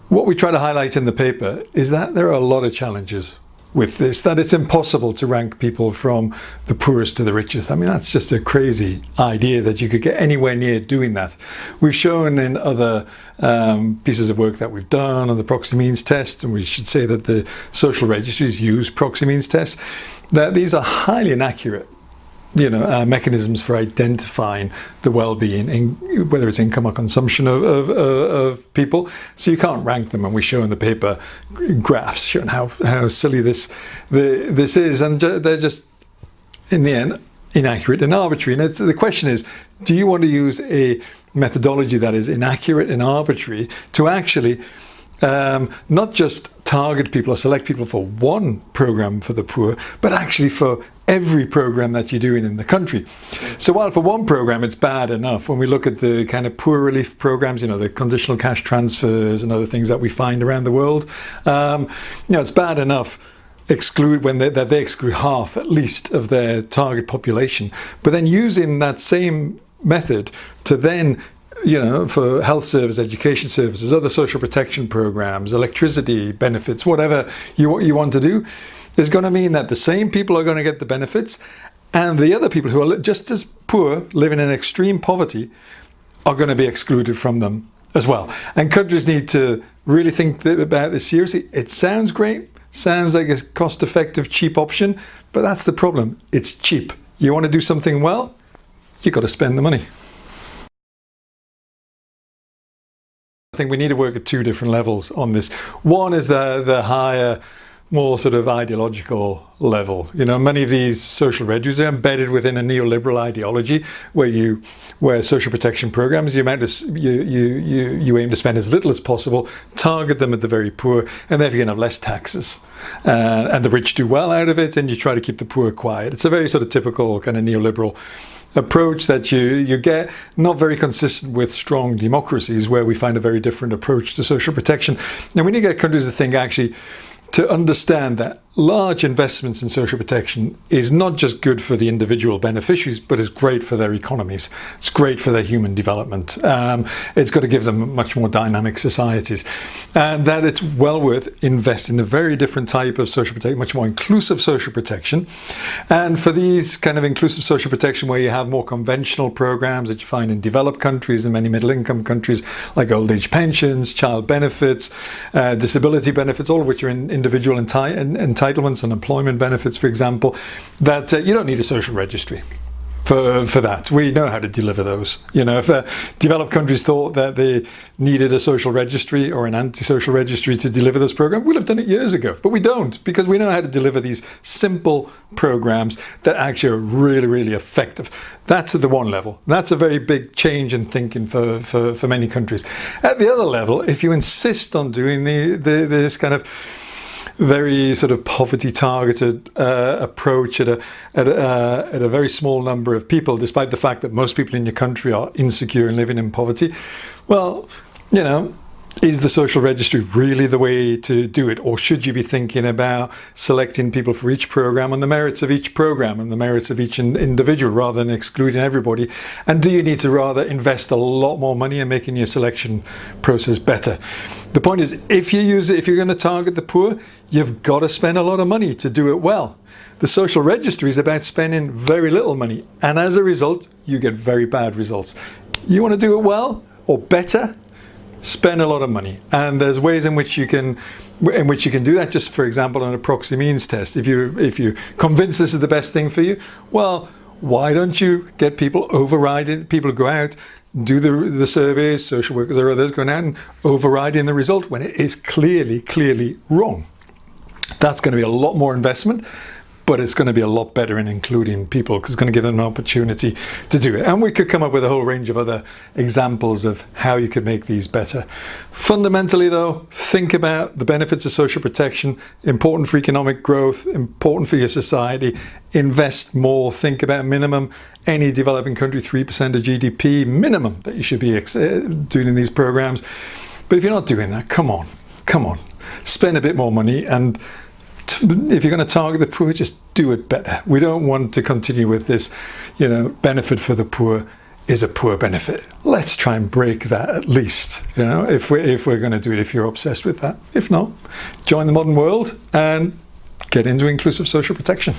What we try to highlight in the paper is that there are a lot of challenges with this, that it's impossible to rank people from the poorest to the richest. I mean, that's just a crazy idea that you could get anywhere near doing that. We've shown in other pieces of work that we've done on the proxy means test, and we should say that the social registries use proxy means tests, that these are highly inaccurate mechanisms for identifying the well-being, whether it's income or consumption of people. So you can't rank them, and we show in the paper graphs showing how silly this is, and they're just, in the end, inaccurate and arbitrary. And the question is, do you want to use a methodology that is inaccurate and arbitrary to actually not just target people or select people for one program for the poor, but actually for every program that you're doing in the country? So while for one program it's bad enough, when we look at the kind of poor relief programs, the conditional cash transfers and other things that we find around the world, it's bad enough that they exclude half at least of their target population. But then using that same method to then for health service, education services, other social protection programs, electricity benefits, whatever you want to do, is going to mean that the same people are going to get the benefits, and the other people who are just as poor, living in extreme poverty, are going to be excluded from them as well. And countries need to really think about this seriously. It sounds great, sounds like a cost-effective, cheap option, but that's the problem. It's cheap. You want to do something well, you've got to spend the money. I think we need to work at two different levels on this. One is the higher, more sort of ideological level. Many of these social registries are embedded within a neoliberal ideology where social protection programs, you aim to spend as little as possible, target them at the very poor, and therefore you can have less taxes. And the rich do well out of it, and you try to keep the poor quiet. It's a very sort of typical kind of neoliberal approach that you get, not very consistent with strong democracies where we find a very different approach to social protection. And we need to get countries to think, actually, to understand that large investments in social protection is not just good for the individual beneficiaries, but is great for their economies. It's great for their human development. It's got to give them much more dynamic societies. And that it's well worth investing in a very different type of social protection, much more inclusive social protection. And for these kind of inclusive social protection, where you have more conventional programs that you find in developed countries and many middle-income countries, like old age pensions, child benefits, disability benefits, all of which are in individual entitlements and employment benefits, for example, that you don't need a social registry for that. We know how to deliver those. If developed countries thought that they needed a social registry or an anti-social registry to deliver this program, we'd have done it years ago. But we don't, because we know how to deliver these simple programs that actually are really, really effective. That's at the one level. That's a very big change in thinking for many countries. At the other level, if you insist on doing this kind of very sort of poverty targeted approach at a very small number of people, despite the fact that most people in your country are insecure and living in poverty, well, is the social registry really the way to do it? Or should you be thinking about selecting people for each program on the merits of each program and the merits of each individual, rather than excluding everybody? And do you need to rather invest a lot more money in making your selection process better? The point is, if you're going to target the poor, you've got to spend a lot of money to do it well. The social registry is about spending very little money, and as a result, you get very bad results. You want to do it well or better? Spend a lot of money, and there's ways in which you can do that. Just for example, on a proxy means test, if you convince this is the best thing for you, well, why don't you get people overriding? People go out, do the surveys, social workers or others going out and overriding the result when it is clearly wrong. That's going to be a lot more investment, but it's going to be a lot better in including people, because it's going to give them an opportunity to do it. And we could come up with a whole range of other examples of how you could make these better. Fundamentally, though, think about the benefits of social protection, important for economic growth, important for your society. Invest more. Think about minimum, any developing country, 3% of GDP minimum that you should be doing in these programs. But if you're not doing that, come on, spend a bit more money, and if you're going to target the poor, just do it better. We don't want to continue with this, benefit for the poor is a poor benefit. Let's try and break that at least, you know, if we're going to do it, if you're obsessed with that. If not, join the modern world and get into inclusive social protection.